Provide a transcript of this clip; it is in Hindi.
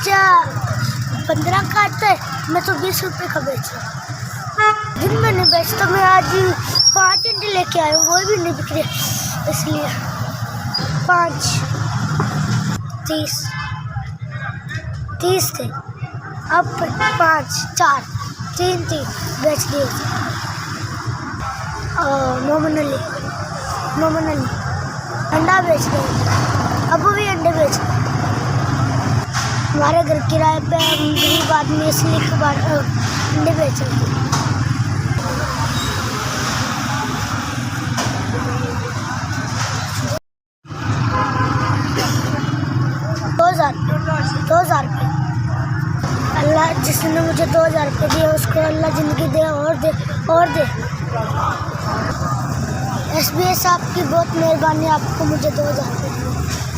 बच्चा 15 का आता है, मैं तो 20 रुपये का बेच रहा हूँ। दिन में नहीं बेचता, मैं आज 5 अंडे लेके आया हूँ, वो भी नहीं बिक रहे, इसलिए 5 30 थे, अब 5 4 3 बेच दिए। मोमन अली अंडा बेच रहे, अब भी अंडे बेच रहे। हमारे घर किराए पे हम गरीब आदमी इसलिए अंडे बेच रहे हैं। 2000 रुपये। अल्लाह जिसने मुझे 2000 रुपये दिए उसको अल्लाह ज़िंदगी दे और दे। SBI साहब की बहुत मेहरबानी, आपको मुझे 2000 रुपये दिए।